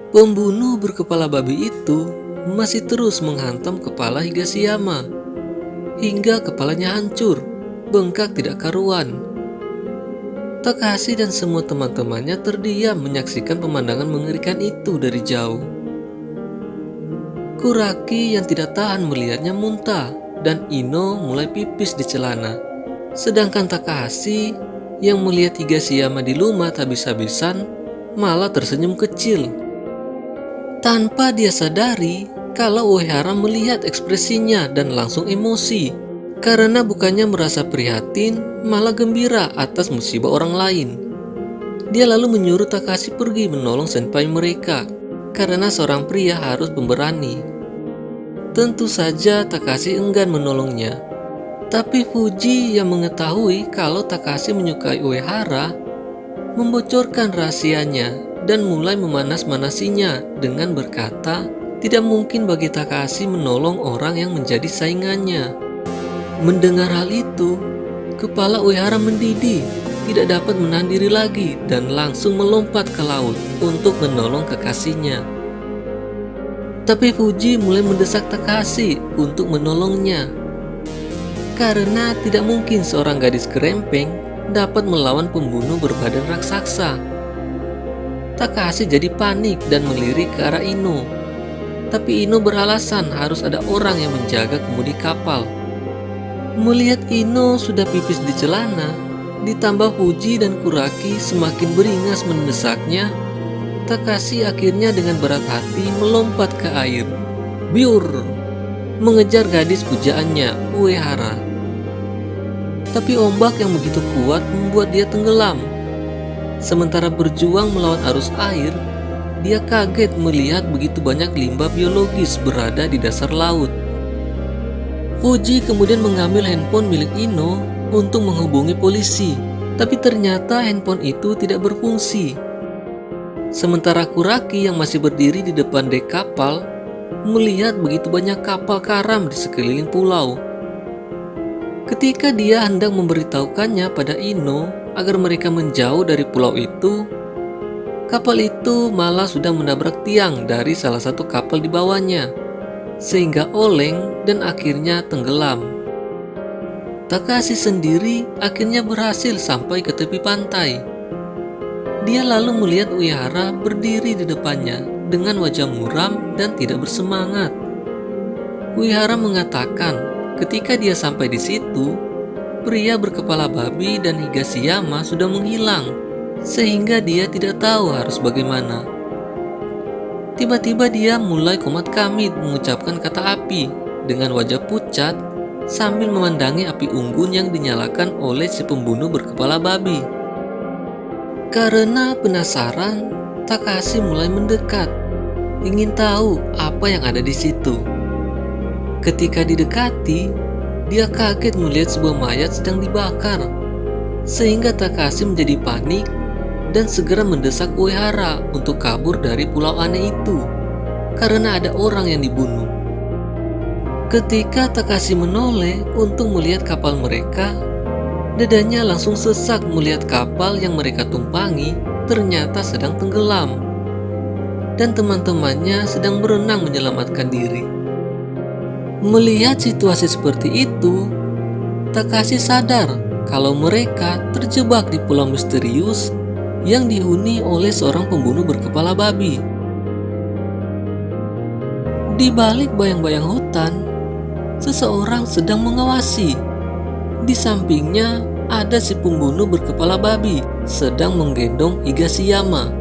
Pembunuh berkepala babi itu masih terus menghantam kepala Higashiyama hingga kepalanya hancur, bengkak tidak karuan. Takahashi dan semua teman-temannya terdiam menyaksikan pemandangan mengerikan itu dari jauh. Kuraki yang tidak tahan melihatnya muntah dan Ino mulai pipis di celana. Sedangkan Takahashi yang melihat Higashiyama dilumat habis-habisan malah tersenyum kecil. Tanpa dia sadari kalau Uehara melihat ekspresinya dan langsung emosi. Karena bukannya merasa prihatin, malah gembira atas musibah orang lain. Dia lalu menyuruh Takahashi pergi menolong senpai mereka, karena seorang pria harus pemberani. Tentu saja Takahashi enggan menolongnya. Tapi Fuji yang mengetahui kalau Takahashi menyukai Uehara, membocorkan rahasianya dan mulai memanas-manasinya dengan berkata, tidak mungkin bagi Takahashi menolong orang yang menjadi saingannya. Mendengar hal itu, kepala Uehara mendidih, tidak dapat menahan diri lagi dan langsung melompat ke laut untuk menolong kekasihnya. Tapi Fuji mulai mendesak Takahashi untuk menolongnya. Karena tidak mungkin seorang gadis kerempeng dapat melawan pembunuh berbadan raksasa. Takahashi jadi panik dan melirik ke arah Ino. Tapi Ino beralasan harus ada orang yang menjaga kemudi kapal. Melihat Ino sudah pipis di celana, ditambah Fuji dan Kuraki semakin beringas mendesaknya, Takahashi akhirnya dengan berat hati melompat ke air. Biur! Mengejar gadis pujaannya, Uehara. Tapi ombak yang begitu kuat membuat dia tenggelam. Sementara berjuang melawan arus air, dia kaget melihat begitu banyak limbah biologis berada di dasar laut. Fuji kemudian mengambil handphone milik Ino untuk menghubungi polisi, tapi ternyata handphone itu tidak berfungsi. Sementara Kuraki yang masih berdiri di depan dek kapal melihat begitu banyak kapal karam di sekeliling pulau. Ketika dia hendak memberitahukannya pada Ino agar mereka menjauh dari pulau itu, kapal itu malah sudah menabrak tiang dari salah satu kapal di bawahnya, sehingga oleng dan akhirnya tenggelam. Takahashi sendiri akhirnya berhasil sampai ke tepi pantai. Dia lalu melihat Uehara berdiri di depannya dengan wajah muram dan tidak bersemangat. Uehara mengatakan ketika dia sampai di situ, pria berkepala babi dan Higashiyama sudah menghilang, sehingga dia tidak tahu harus bagaimana. Tiba-tiba dia mulai komat kamit mengucapkan kata api dengan wajah pucat sambil memandangi api unggun yang dinyalakan oleh si pembunuh berkepala babi. Karena penasaran, Takahashi mulai mendekat, ingin tahu apa yang ada di situ. Ketika didekati, dia kaget melihat sebuah mayat sedang dibakar, sehingga Takahashi menjadi panik dan segera mendesak Uehara untuk kabur dari pulau aneh itu karena ada orang yang dibunuh. Ketika Takahashi menoleh untuk melihat kapal mereka, dadanya langsung sesak melihat kapal yang mereka tumpangi ternyata sedang tenggelam dan teman-temannya sedang berenang menyelamatkan diri. Melihat situasi seperti itu, Takahashi sadar kalau mereka terjebak di pulau misterius yang dihuni oleh seorang pembunuh berkepala babi. Di balik bayang-bayang hutan, seseorang sedang mengawasi. Di sampingnya ada si pembunuh berkepala babi sedang menggendong Higashiyama.